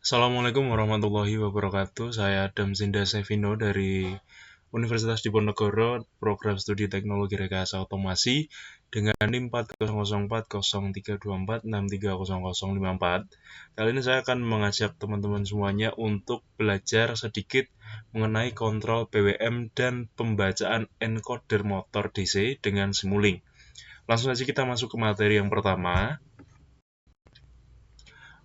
Assalamualaikum warahmatullahi wabarakatuh. Saya Adam Zinda Sevino dari Universitas Diponegoro, Program Studi Teknologi Rekayasa Otomasi dengan NIM 400040324630054. Kali ini saya akan mengajak teman-teman semuanya untuk belajar sedikit mengenai kontrol PWM dan pembacaan encoder motor DC dengan Simulink. Langsung saja kita masuk ke materi yang pertama.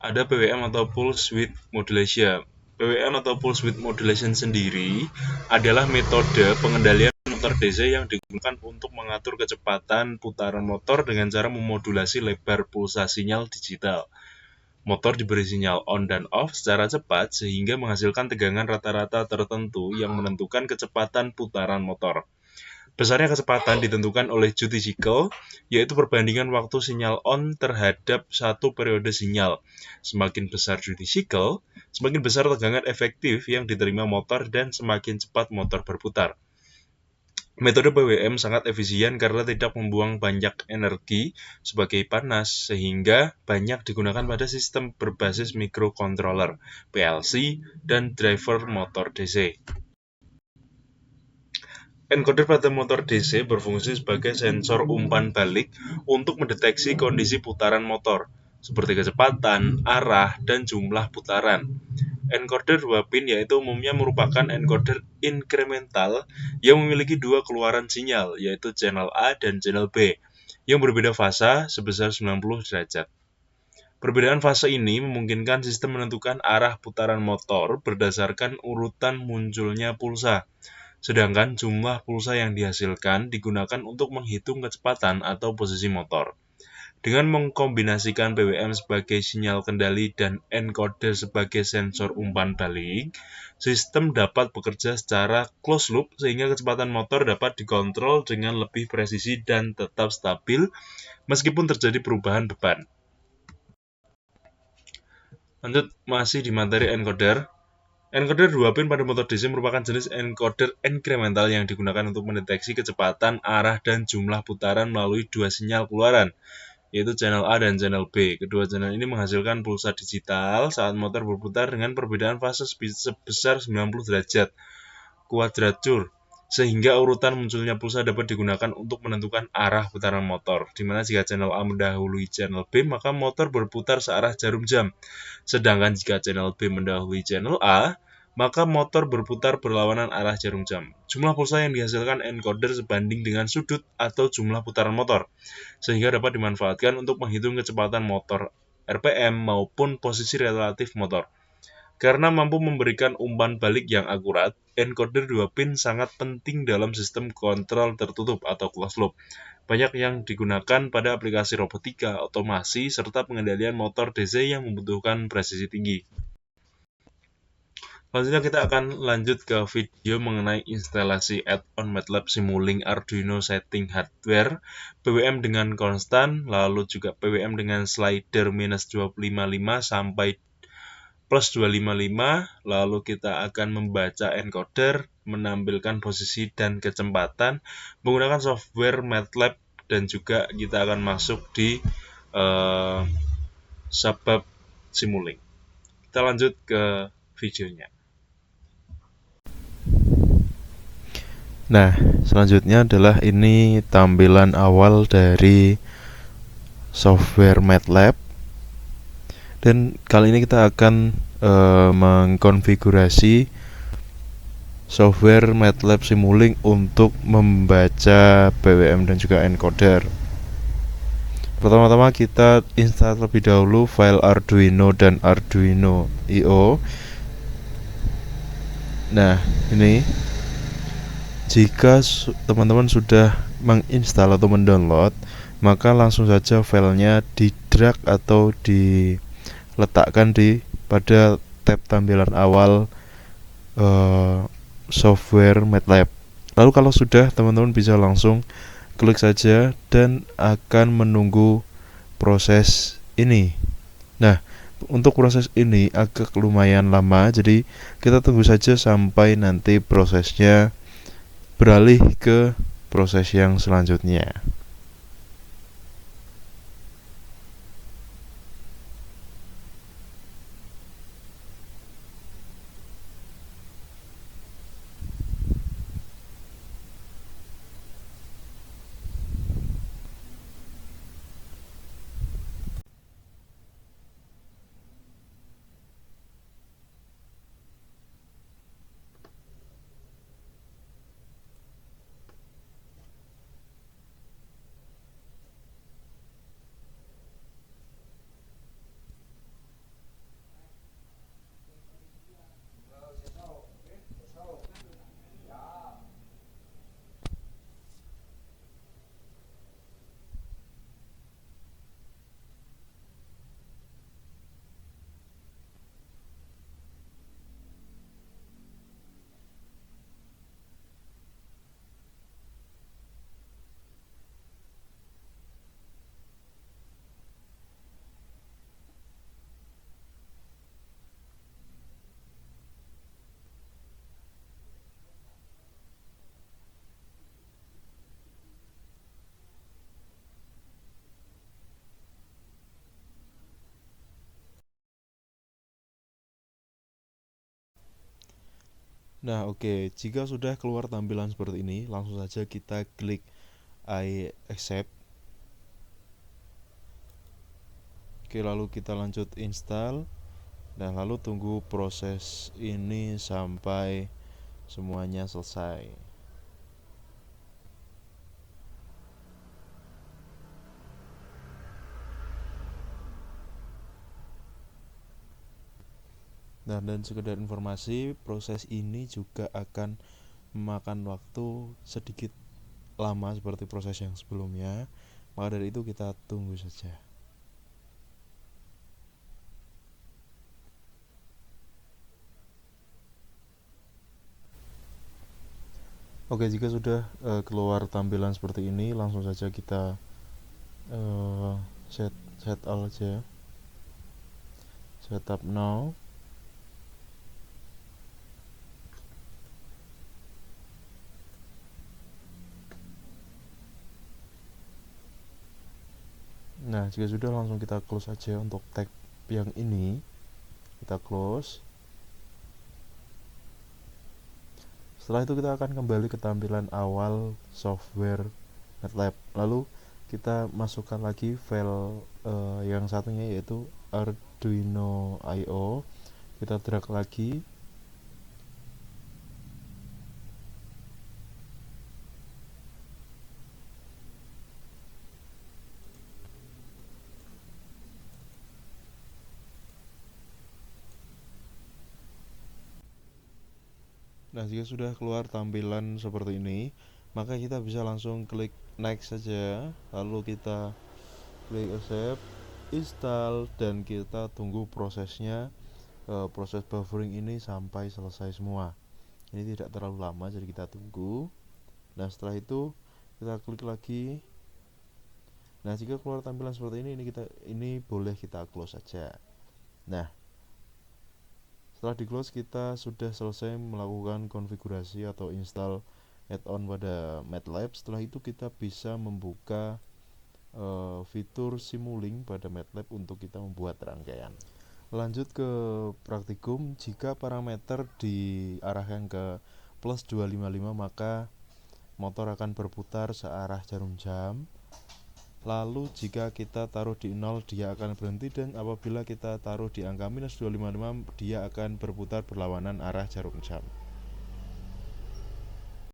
Ada PWM atau Pulse Width Modulation. PWM atau Pulse Width Modulation sendiri adalah metode pengendalian motor DC yang digunakan untuk mengatur kecepatan putaran motor dengan cara memodulasi lebar pulsa sinyal digital. Motor diberi sinyal on dan off secara cepat sehingga menghasilkan tegangan rata-rata tertentu yang menentukan kecepatan putaran motor. Besarnya kecepatan ditentukan oleh duty cycle, yaitu perbandingan waktu sinyal on terhadap satu periode sinyal. Semakin besar duty cycle, semakin besar tegangan efektif yang diterima motor dan semakin cepat motor berputar. Metode PWM sangat efisien karena tidak membuang banyak energi sebagai panas, sehingga banyak digunakan pada sistem berbasis microcontroller, PLC, dan driver motor DC. Encoder pada motor DC berfungsi sebagai sensor umpan balik untuk mendeteksi kondisi putaran motor, seperti kecepatan, arah, dan jumlah putaran. Encoder 2 pin yaitu umumnya merupakan encoder inkremental yang memiliki dua keluaran sinyal, yaitu channel A dan channel B, yang berbeda fasa sebesar 90 derajat. Perbedaan fase ini memungkinkan sistem menentukan arah putaran motor berdasarkan urutan munculnya pulsa. Sedangkan jumlah pulsa yang dihasilkan digunakan untuk menghitung kecepatan atau posisi motor. Dengan mengkombinasikan PWM sebagai sinyal kendali dan encoder sebagai sensor umpan balik, sistem dapat bekerja secara closed loop sehingga kecepatan motor dapat dikontrol dengan lebih presisi dan tetap stabil meskipun terjadi perubahan beban. Lanjut, masih di materi encoder. Encoder 2 pin pada motor DC merupakan jenis encoder inkremental yang digunakan untuk mendeteksi kecepatan, arah, dan jumlah putaran melalui dua sinyal keluaran, yaitu channel A dan channel B. Kedua channel ini menghasilkan pulsa digital saat motor berputar dengan perbedaan fase sebesar 90 derajat kuadratur, sehingga urutan munculnya pulsa dapat digunakan untuk menentukan arah putaran motor, di mana jika channel A mendahului channel B, maka motor berputar searah jarum jam. Sedangkan jika channel B mendahului channel A, maka motor berputar berlawanan arah jarum jam. Jumlah pulsa yang dihasilkan encoder sebanding dengan sudut atau jumlah putaran motor, sehingga dapat dimanfaatkan untuk menghitung kecepatan motor RPM maupun posisi relatif motor. Karena mampu memberikan umpan balik yang akurat, encoder 2 pin sangat penting dalam sistem kontrol tertutup atau closed loop. Banyak yang digunakan pada aplikasi robotika, otomasi, serta pengendalian motor DC yang membutuhkan presisi tinggi. Selanjutnya kita akan lanjut ke video mengenai instalasi add-on MATLAB Simulink Arduino Setting Hardware, PWM dengan konstan, lalu juga PWM dengan slider minus 255 sampai plus 255, lalu kita akan membaca encoder, menampilkan posisi dan kecepatan menggunakan software MATLAB, dan juga kita akan masuk di subbab Simulink. Kita lanjut ke videonya. Nah, selanjutnya adalah ini tampilan awal dari software MATLAB. Dan kali ini kita akan mengkonfigurasi software MATLAB Simulink untuk membaca PWM dan juga encoder. Pertama-tama kita install terlebih dahulu file Arduino dan Arduino IO. Nah, ini jika teman-teman sudah menginstal atau mendownload, maka langsung saja filenya di drag atau diletakkan pada tab tampilan awal software MATLAB. Lalu kalau sudah, teman-teman bisa langsung klik saja dan akan menunggu proses ini. Nah, untuk proses ini agak lumayan lama, jadi kita tunggu saja sampai nanti prosesnya beralih ke proses yang selanjutnya. Nah, oke, jika sudah keluar tampilan seperti ini, langsung saja kita klik I accept. Oke, lalu kita lanjut install. Dan lalu tunggu proses ini sampai semuanya selesai. Nah, dan sekedar informasi, proses ini juga akan memakan waktu sedikit lama seperti proses yang sebelumnya. Maka dari itu kita tunggu saja. Oke, jika sudah keluar tampilan seperti ini, langsung saja kita set all aja. Setup now. Nah, jika sudah, langsung kita close aja untuk tab yang ini. Kita close. Setelah itu kita akan kembali ke tampilan awal software MATLAB. Lalu kita masukkan lagi file yang satunya, yaitu Arduino IO. Kita drag lagi. Nah, jika sudah keluar tampilan seperti ini, maka kita bisa langsung klik next saja. Lalu kita klik accept, install, dan kita tunggu prosesnya, proses buffering ini sampai selesai semua. Ini tidak terlalu lama, jadi kita tunggu. Nah, setelah itu kita klik lagi. Nah, jika keluar tampilan seperti ini boleh kita close saja. Nah, setelah di close, kita sudah selesai melakukan konfigurasi atau install add-on pada MATLAB. Setelah itu kita bisa membuka fitur Simulink pada MATLAB untuk kita membuat rangkaian. Lanjut ke praktikum. Jika parameter diarahkan ke plus 255, maka motor akan berputar searah jarum jam. Lalu jika kita taruh di 0, dia akan berhenti, dan apabila kita taruh di angka minus 255, dia akan berputar berlawanan arah jarum jam.